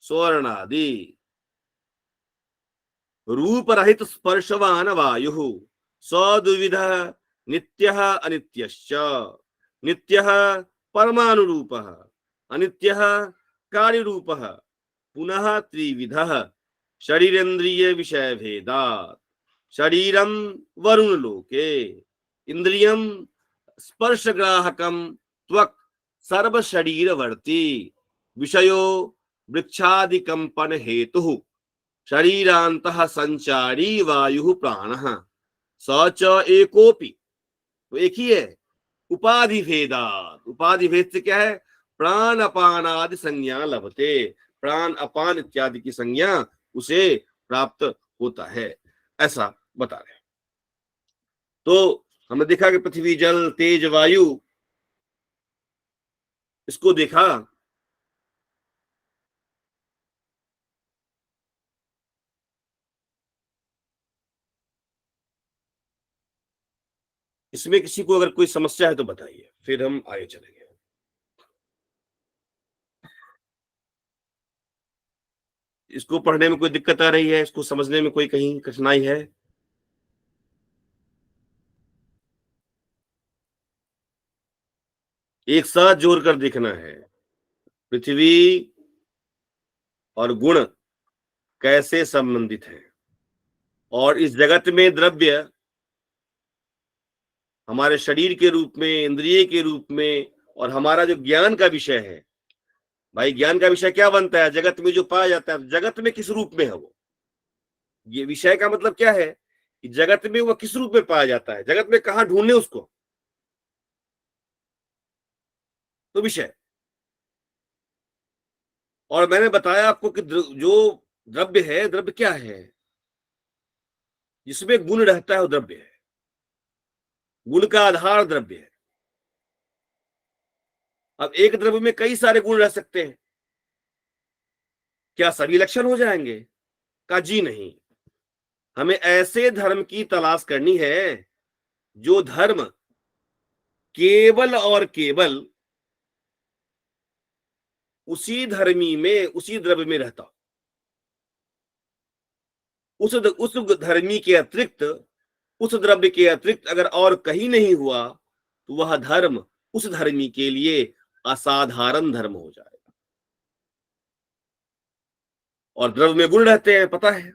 स्वर्णादि। रूप रहित स्पर्शवान वायु सद्विविधः नित्यः अनित्यश्च, नित्यः परमाणुरूपः, अनित्यः कार्यरूपः, पुनः त्रिविधः शरीरेन्द्रिय विषय भेदात् शरीरम वरुण लोके इंद्रियम स्पर्शग्राहकम त्वक् सर्व शरीरवर्ती विषयो वृक्षादि कंपन हेतु शरीरांतः संचारी वायु प्राणः स च एकोपि, तो एक ही है। उपाधि भेदात्, उपाधि भेद से क्या है? प्राण अपान आदि संज्ञा लभते, प्राण अपान इत्यादि की संज्ञा उसे प्राप्त होता है, ऐसा बता रहे। तो हमने देखा कि पृथ्वी, जल, तेज, वायु, इसको देखा। इसमें किसी को अगर कोई समस्या है तो बताइए, फिर हम आगे चलेंगे। इसको पढ़ने में कोई दिक्कत आ रही है? इसको समझने में कोई कहीं कठिनाई है? एक साथ जोड़कर देखना है। पृथ्वी और गुण कैसे संबंधित है, और इस जगत में द्रव्य हमारे शरीर के रूप में, इंद्रिय के रूप में, और हमारा जो ज्ञान का विषय है, भाई ज्ञान का विषय क्या बनता है? जगत में जो पाया जाता है, जगत में किस रूप में है वो? ये विषय का मतलब क्या है कि जगत में वो किस रूप में पाया जाता है, जगत में कहां ढूंढने उसको, तो विषय। और मैंने बताया आपको कि जो द्रव्य है, द्रव्य क्या है? जिसमें गुण रहता है वो द्रव्य है। गुण का आधार द्रव्य है। अब एक द्रव्य में कई सारे गुण रह सकते हैं, क्या सभी लक्षण हो जाएंगे? का जी नहीं, हमें ऐसे धर्म की तलाश करनी है जो धर्म केवल और केवल उसी धर्मी में, उसी द्रव्य में रहता हो। उस धर्मी के अतिरिक्त, उस द्रव्य के अतिरिक्त अगर और कहीं नहीं हुआ तो वह धर्म उस धर्मी के लिए असाधारण धर्म हो जाएगा। और द्रव्य में गुण रहते हैं, पता है,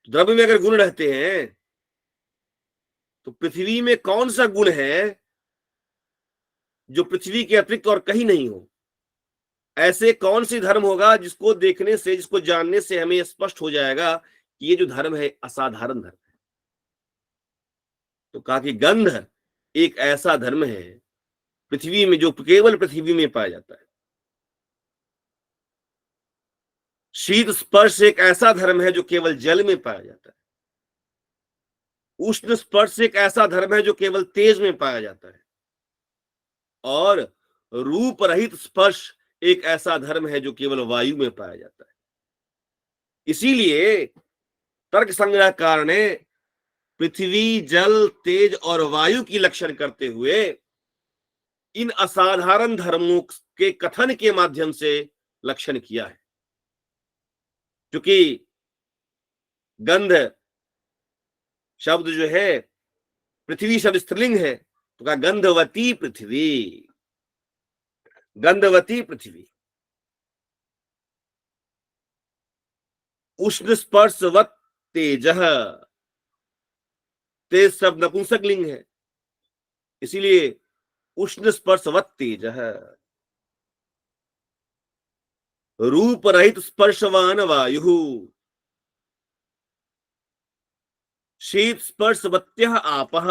द्रव्य में अगर गुण रहते हैं तो पृथ्वी में कौन सा गुण है जो पृथ्वी के अतिरिक्त और कहीं नहीं हो? ऐसे कौन सी धर्म होगा जिसको देखने से, जिसको जानने से हमें स्पष्ट हो जाएगा कि ये जो धर्म है असाधारण धर्म है? तो कहा कि गंध एक ऐसा धर्म है पृथ्वी में जो केवल पृथ्वी में पाया जाता है। शीत स्पर्श एक ऐसा धर्म है जो केवल जल में पाया जाता है। उष्ण स्पर्श एक ऐसा धर्म है जो केवल तेज में पाया जाता है। और रूप रहित स्पर्श एक ऐसा धर्म है जो केवल वायु में पाया जाता है। इसीलिए तर्क संग्रहकार ने पृथ्वी, जल, तेज और वायु की लक्षण करते हुए इन असाधारण धर्मों के कथन के माध्यम से लक्षण किया है। क्योंकि गंध शब्द जो है, पृथ्वी शब्द स्त्रीलिंग है, तो कहा गंधवती पृथ्वी, गंधवती पृथ्वी। उष्ण स्पर्शवत तेजः, तेज शब्द नपुंसक लिंग है, इसीलिए उष्ण स्पर्शवत तेजः। रूप रहित स्पर्शवान वायु, शीत स्पर्शवत्यः आपः।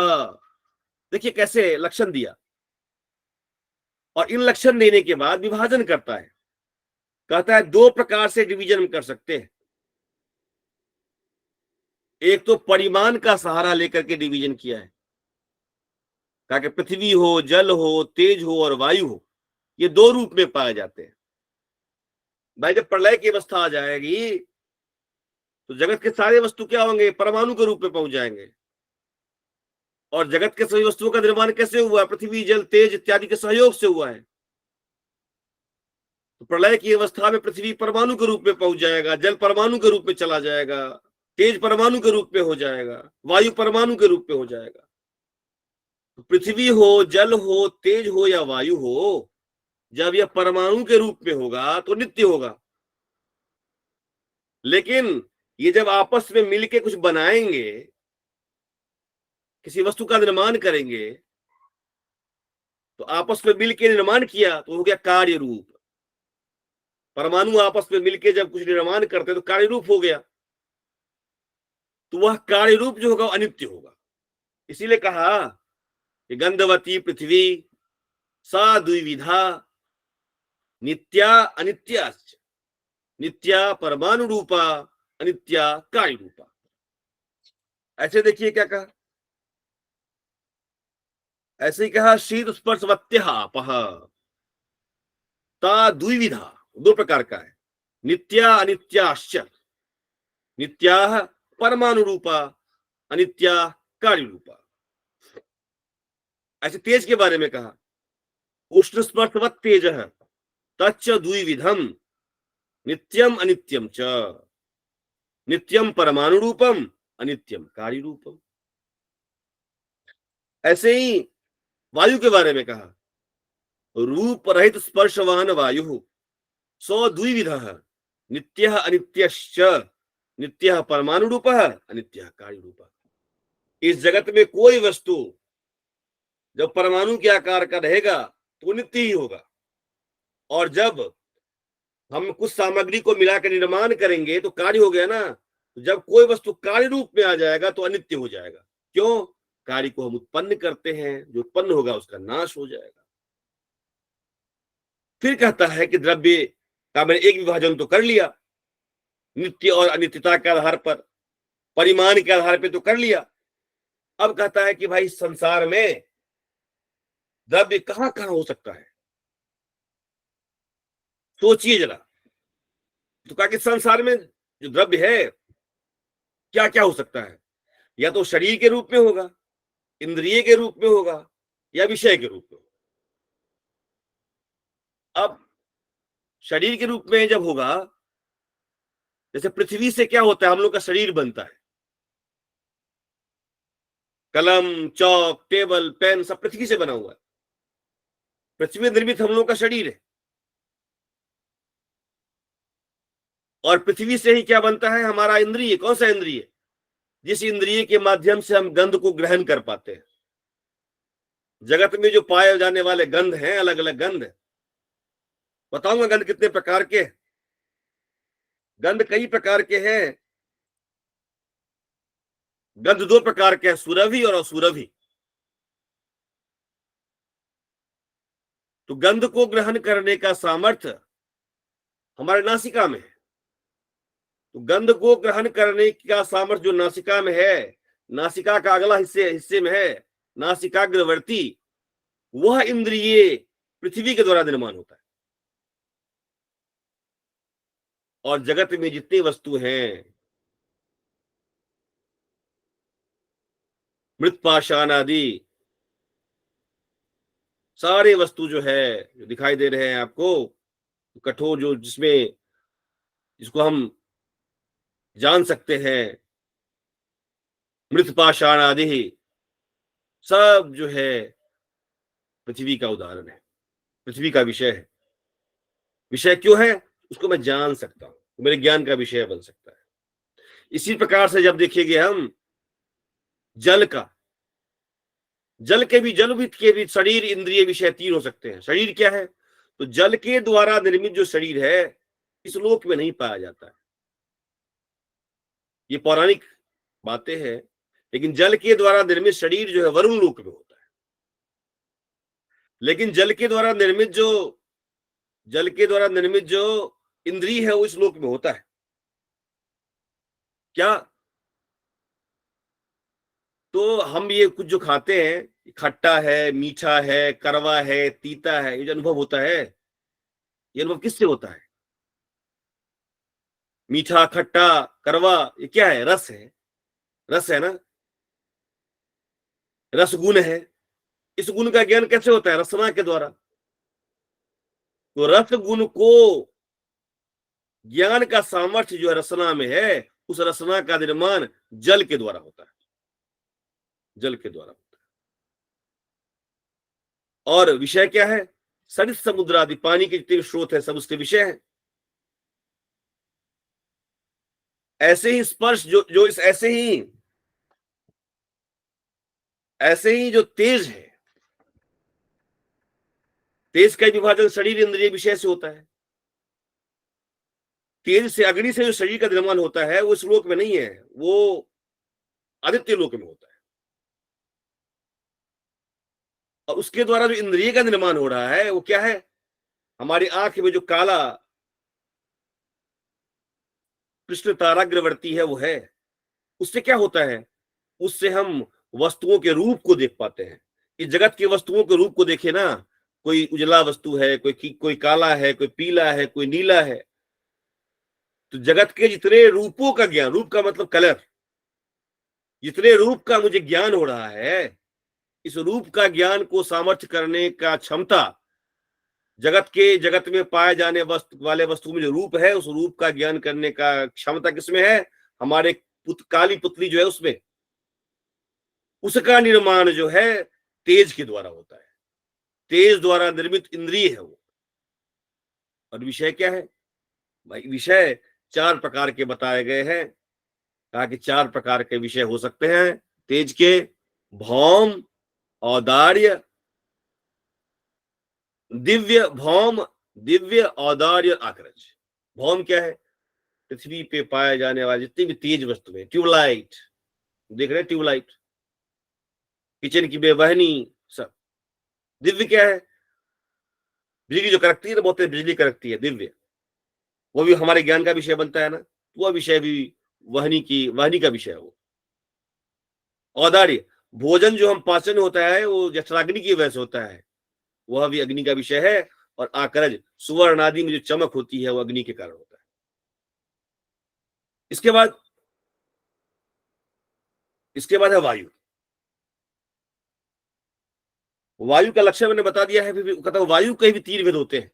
देखिए कैसे लक्षण दिया, और इन लक्षण देने के बाद विभाजन करता है। कहता है दो प्रकार से डिवीजन हम कर सकते हैं। एक तो परिमाण का सहारा लेकर के डिवीजन किया है, कहा कि पृथ्वी हो, जल हो, तेज हो और वायु हो, ये दो रूप में पाए जाते हैं। भाई जब प्रलय की अवस्था आ जाएगी तो जगत के सारे वस्तु क्या होंगे? परमाणु के रूप में पहुंच जाएंगे। और जगत के सभी वस्तुओं का निर्माण कैसे हुआ? पृथ्वी, जल, तेज इत्यादि के सहयोग से हुआ है। तो प्रलय की अवस्था में पृथ्वी परमाणु के रूप में पहुंच जाएगा, जल परमाणु के रूप में चला जाएगा, तेज परमाणु के रूप में हो जाएगा, वायु परमाणु के रूप में हो जाएगा। तो पृथ्वी हो, जल हो, तेज हो या वायु हो, जब यह परमाणु के रूप में होगा तो नित्य होगा। लेकिन ये जब आपस में मिलके कुछ बनाएंगे, किसी वस्तु का निर्माण करेंगे, तो आपस में मिलके निर्माण किया तो हो गया कार्य रूप। परमाणु आपस में मिलके जब कुछ निर्माण करते तो कार्य रूप हो गया, तो वह कार्य रूप जो होगा अनित्य होगा। इसीलिए कहा कि गंधवती पृथ्वी सा द्विविधा नित्या अनित्याश्च, नित्या परमाणु रूपा, अनित्या कार्य रूपा। ऐसे देखिए क्या कहा, ऐसे ही कहा शीत स्पर्शवत्यः आपः ता द्विविधा, दो प्रकार का है, नित्या अनित्याश्च, नित्या परमाणु रूपा, अनित्या कार्य रूपा। ऐसे तेज के बारे में कहा उष्ण स्पर्शवत तेजः तच्च द्विविधम नित्यम अनित्यम च, नित्यम परमाणु रूपम, अनित्यम कार्य रूपम। ऐसे ही वायु के बारे में कहा रूप रहित स्पर्शवान वायु सो द्विविधः नित्यः अनित्यश्च, नित्यः परमाणु रूपः, अनित्यः कार्य रूपः। इस जगत में कोई वस्तु जब परमाणु के आकार का रहेगा तो नित्य ही होगा, और जब हम कुछ सामग्री को मिलाकर निर्माण करेंगे तो कार्य हो गया ना। तो जब कोई वस्तु कार्य रूप में आ जाएगा तो अनित्य हो जाएगा। क्यों? कार्य को हम उत्पन्न करते हैं, जो उत्पन्न होगा उसका नाश हो जाएगा। फिर कहता है कि द्रव्य का मैंने एक विभाजन तो कर लिया, नित्य और अनित्यता के आधार पर, परिमाण के आधार पर तो कर लिया, अब कहता है कि भाई संसार में द्रव्य कहां कहां हो सकता है, सोचिए जरा। तो कहा कि संसार में जो द्रव्य है क्या क्या हो सकता है, या तो शरीर के रूप में होगा, इंद्रिय के रूप में होगा, या विषय के रूप में होगा। अब शरीर के रूप में जब होगा, जैसे पृथ्वी से क्या होता है, हम लोग का शरीर बनता है, कलम, चौक, टेबल, पेन सब पृथ्वी से बना हुआ है। पृथ्वी निर्मित हम लोग का शरीर है। और पृथ्वी से ही क्या बनता है, हमारा इंद्रिय। कौन सा इंद्रिय? जिस इंद्रिय के माध्यम से हम गंध को ग्रहण कर पाते हैं। जगत में जो पाए जाने वाले गंध हैं, अलग अलग गंध, बताऊंगा गंध कितने प्रकार के। गंध कई प्रकार के हैं। गंध दो प्रकार के हैं, सुरभि और असुरभि। तो गंध को ग्रहण करने का सामर्थ्य हमारे नासिका में है। तो गंध को ग्रहण करने का सामर्थ्य जो नासिका में है, नासिका का अगला हिस्से में है, नासिकाग्रवर्ती, वह इंद्रिय पृथ्वी के द्वारा निर्माण होता है। और जगत में जितनी वस्तु हैं, मृत पाषाण आदि सारे वस्तु जो है, जो दिखाई दे रहे हैं आपको, कठोर, जो जिसमें जिसको हम जान सकते हैं, मृत पाषाण आदि सब जो है पृथ्वी का उदाहरण है, पृथ्वी का विषय है। विषय क्यों है? उसको मैं जान सकता हूं, मेरे ज्ञान का विषय बन सकता है। इसी प्रकार से जब देखेंगे हम जल का, जल के भी शरीर, इंद्रिय, विषय तीन हो सकते हैं। शरीर क्या है? तो जल के द्वारा निर्मित जो शरीर है, इस लोक में नहीं पाया जाता है। ये पौराणिक बातें हैं। लेकिन जल के द्वारा निर्मित शरीर जो है वरुण लोक में होता है। लेकिन जल के द्वारा निर्मित जो इंद्रिय है वो इस लोक में होता है। क्या? तो हम ये कुछ जो खाते हैं, खट्टा है, मीठा है, कड़वा है, तीता है, ये जो अनुभव होता है, ये अनुभव किससे होता है? मीठा, खट्टा, कड़वा, ये क्या है? रस है। रस है ना, रस गुण है। इस गुण का ज्ञान कैसे होता है? रसना के द्वारा। तो रस गुण को ज्ञान का सामर्थ्य जो है रसना में है, उस रसना का निर्माण जल के द्वारा होता है। जल के द्वारा होता है। और विषय क्या है? सरित समुद्र आदि, पानी के जितने स्रोत है सब उसके विषय है। ऐसे ही स्पर्श जो इस ऐसे ही जो तेज है, तेज का विभाजन शरीर, इंद्रिय, विषय से होता है। तेज से, अग्नि से जो शरीर का निर्माण होता है वो इस लोक में नहीं है, वो आदित्य लोक में होता है। और उसके द्वारा जो इंद्रिय का निर्माण हो रहा है वो क्या है? हमारी आंख में जो काला कृष्ण ताराग्रवर्ती है वो है। उससे क्या होता है? उससे हम वस्तुओं के रूप को देख पाते हैं। इस जगत की वस्तुओं के रूप को देखे ना, कोई उजला वस्तु है, कोई काला है, कोई पीला है, कोई नीला है। तो जगत के जितने रूपों का ज्ञान, रूप का मतलब कलर, जितने रूप का मुझे ज्ञान हो रहा है, इस रूप का ज्ञान को सामर्थ्य करने का क्षमता जगत में पाए जाने वाले वस्तु में जो रूप है, उस रूप का ज्ञान करने का क्षमता किसमें है? हमारे काली पुतली जो है उसमें। उसका निर्माण जो है तेज के द्वारा होता है। तेज द्वारा निर्मित इंद्रिय है वो। और विषय क्या है भाई? विषय चार प्रकार के बताए गए हैं। कहा कि चार प्रकार के विषय हो सकते हैं तेज के: भौम, औदार्य, दिव्य। भौम, दिव्य, औदार्य, आक्रज। भौम क्या है? पृथ्वी पे पाए जाने वाले जितनी भी तेज वस्तु है। ट्यूबलाइट, देख रहे हैं ट्यूबलाइट, किचन की बेवहनी, सब। दिव्य क्या है? बिजली जो कड़कती है ना, बहुत बिजली कड़कती है, दिव्य। वो भी हमारे ज्ञान का विषय बनता है ना, वह विषय भी वहनी का विषय है वो। औदार्य, भोजन जो हम पाचन होता है वो जठराग्नि की वजह से होता है, वह भी अग्नि का विषय है। और आकरज सुवर्ण आदि में जो चमक होती है वो अग्नि के कारण होता है। इसके बाद है वायु। वायु का लक्षण मैंने बता दिया है। फिर कहता हूं वायु के भी 3 भेद होते हैं।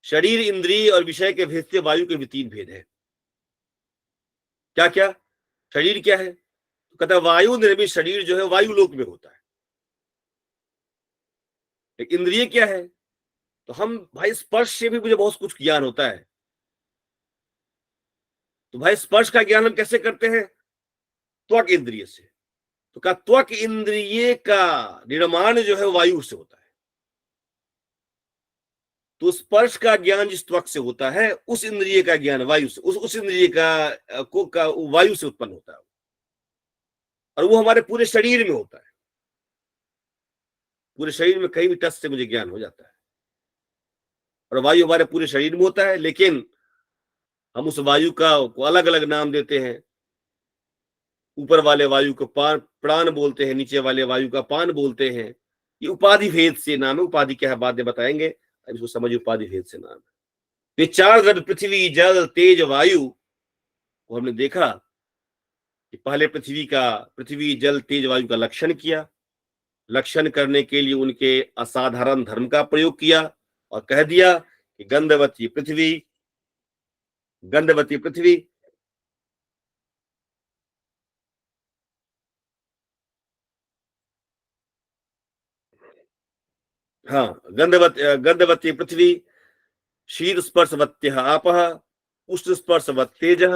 शरीर, इंद्रिय और विषय के भेद से वायु के भी 3 भेद है। क्या क्या? शरीर क्या है? तो कहता है वायु निर्मित शरीर जो है वायु लोक में होता है। एक इंद्रिय क्या है? तो हम भाई स्पर्श से भी मुझे बहुत कुछ ज्ञान होता है। तो भाई स्पर्श का ज्ञान हम कैसे करते हैं? त्वक इंद्रिय से। तो कहा त्वक इंद्रिय का निर्माण जो है वायु से होता है। तो स्पर्श का ज्ञान जिस त्वक से होता है उस इंद्रिय का ज्ञान वायु से, उस इंद्रिय का वायु से उत्पन्न होता है। और वो हमारे पूरे शरीर में होता है। पूरे शरीर में कहीं भी टच से मुझे ज्ञान हो जाता है। और वायु हमारे पूरे शरीर में होता है, लेकिन हम उस वायु को अलग अलग नाम देते हैं। ऊपर वाले वायु को प्राण बोलते हैं, नीचे वाले वायु का पान बोलते हैं। ये उपाधि भेद से नाम है। उपाधि क्या है बाद में बताएंगे, अब इसको समझिए। उपाधि भेद से नाम है। ये 4 द्रव्य पृथ्वी, जल, तेज, वायु को हमने देखा कि पहले पृथ्वी, जल, तेज, वायु का लक्षण किया। लक्षण करने के लिए उनके असाधारण धर्म का प्रयोग किया और कह दिया कि गंधवती पृथ्वी, हाँ, गंधवती पृथ्वी, शीत स्पर्शवत्य आपः, उष्ण स्पर्शवत् तेजः,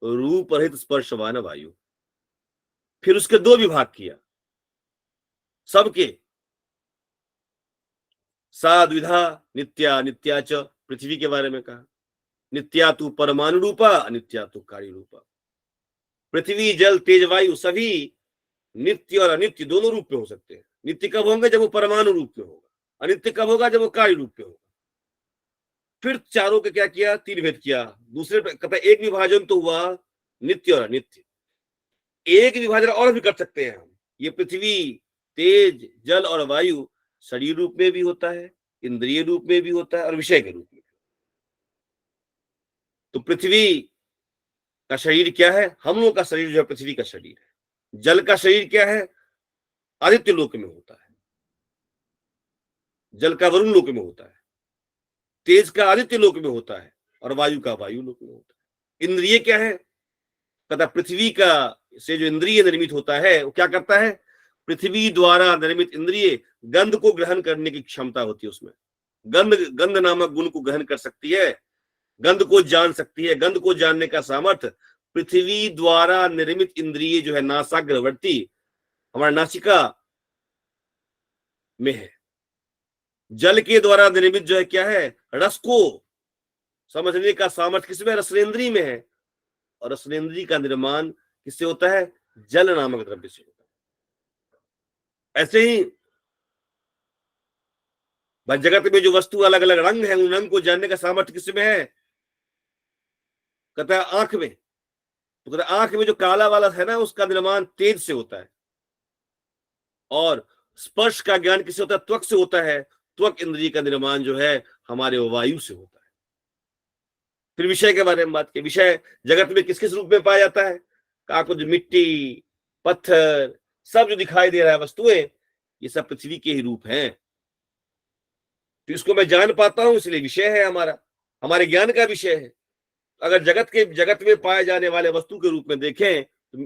रूप रहित स्पर्शवान वायु। फिर उसके 2 विभाग किया सबके। सा द्विधा नित्या नित्या च, पृथ्वी के बारे में कहा। नित्या तु परमाणु रूपा, अनित्या तु कार्य रूपा। पृथ्वी, जल, तेज, वायु सभी नित्य और अनित्य दोनों रूप में हो सकते हैं। नित्य कब होंगे? जब वो परमाणु रूप में होगा। अनित्य कब होगा? जब वो कार्य रूप में होगा। फिर चारों का क्या किया? 3 भेद किया। दूसरे कहता है एक विभाजन तो हुआ नित्य और अनित्य। एक विभाजन और भी कर सकते हैं हम। ये पृथ्वी, तेज, जल और वायु शरीर रूप में भी होता है, इंद्रिय रूप में भी होता है और विषय के रूप में। तो पृथ्वी का शरीर क्या है? हम लोग का शरीर जो है पृथ्वी का शरीर है। जल का शरीर क्या है? आदित्य लोक में होता है। जल का वरुण लोक में होता है। तेज का आदित्य लोक में होता है और वायु का वायु लोक में होता है। इंद्रिय क्या है? तथा पृथ्वी का से जो इंद्रिय निर्मित होता है वो क्या करता है? पृथ्वी द्वारा निर्मित इंद्रिय गंध को ग्रहण करने की क्षमता होती है उसमें। गंध नामक गुण को ग्रहण कर सकती है, गंध को जान सकती है। गंध को जानने का सामर्थ्य पृथ्वी द्वारा निर्मित इंद्रिय जो है नासाग्रवर्ती, हमारा नासिका में है। जल के द्वारा निर्मित जो है क्या है? रस को समझने का सामर्थ्य किसमें? रसनेन्द्रिय में है। और रसनेन्द्रिय का निर्माण किससे होता है? जल नामक द्रव्य से होता है। ऐसे ही जगत में जो वस्तु अलग अलग रंग है, उन रंग को जानने का सामर्थ्य किसमें है? कहता है आंख में। तो कहता है आंख में जो काला वाला है ना, उसका निर्माण तेज से होता है। और स्पर्श का ज्ञान किससे होता है? त्वक से होता है। त्वक इंद्रिय का निर्माण जो है हमारे वायु से होता है। फिर विषय के बारे में बात की। विषय जगत में किस किस रूप में पाया जाता है? काकुज, मिट्टी, पत्थर, सब जो दिखाई दे रहा है वस्तुएं, ये सब पृथ्वी के ही रूप हैं। तो इसको मैं जान पाता हूं, इसलिए विषय है हमारा, हमारे ज्ञान का विषय है। अगर जगत में पाए जाने वाले वस्तु के रूप में देखें तो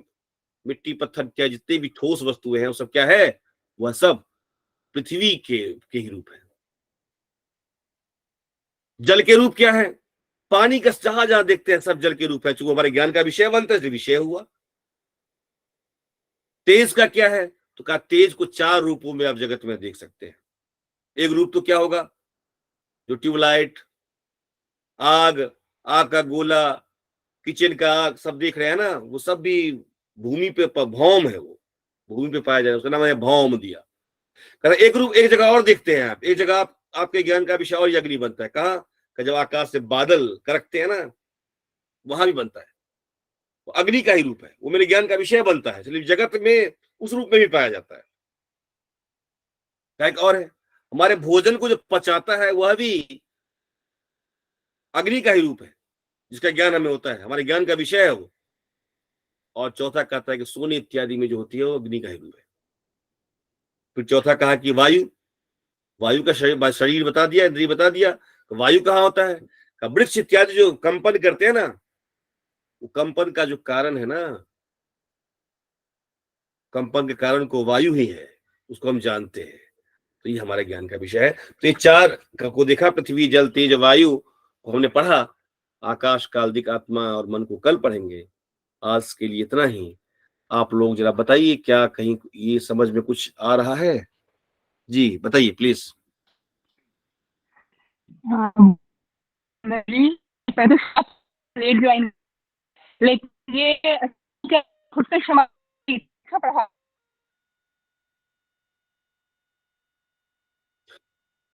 मिट्टी, पत्थर, क्या जितने भी ठोस वस्तुएं हैं वो सब क्या है? वह सब पृथ्वी के ही रूप है। जल के रूप क्या है? पानी का जहां जहां देखते हैं सब जल के रूप है। चूंकि हमारे ज्ञान का विषय बनता है, विषय हुआ। तेज का क्या है? तो कहा तेज को 4 रूपों में आप जगत में देख सकते हैं। एक रूप तो क्या होगा? जो ट्यूबलाइट, आग, आग का गोला, किचन का आग, सब देख रहे हैं ना, वो सब भी भूमि पे भौम है। वो भूमि पे पाया जाए, उसका नाम है भौम दिया। कहता एक रूप एक जगह और देखते हैं आप। एक जगह आपके ज्ञान का विषय और अग्नि बनता है। कहा कि जब आकाश से बादल करकते हैं ना, वहां भी बनता है। वो अग्नि का ही रूप है, वो मेरे ज्ञान का विषय बनता है। इसलिए जगत में उस रूप में भी पाया जाता है। क्या एक और है, हमारे भोजन को जो पचाता है वह भी अग्नि का ही रूप है, जिसका ज्ञान हमें होता है, हमारे ज्ञान का विषय है वो। और चौथा कहता है कि सोने इत्यादि में जो होती है वो अग्नि का ही रूप है। फिर चौथा कहा कि वायु, वायु का शरीर बता दिया, इंद्रिय बता दिया। तो वायु कहाँ होता है, वृक्ष इत्यादि जो कंपन करते हैं ना, वो कंपन का जो कारण है ना, कंपन के कारण को वायु ही है, उसको हम जानते हैं। तो ये हमारे ज्ञान का विषय है। तो ये चार को देखा, पृथ्वी, जल, तेज, वायु को हमने पढ़ा। आकाश, काल, दिक्, आत्मा और मन को कल पढ़ेंगे। आज के लिए इतना ही। आप लोग जरा बताइए, क्या कहीं ये समझ में कुछ आ रहा है? जी बताइए प्लीज। हाँ, मेरी पहले लेट ज्वाइन, लेकिन ये खुद से क्षमा पढ़ा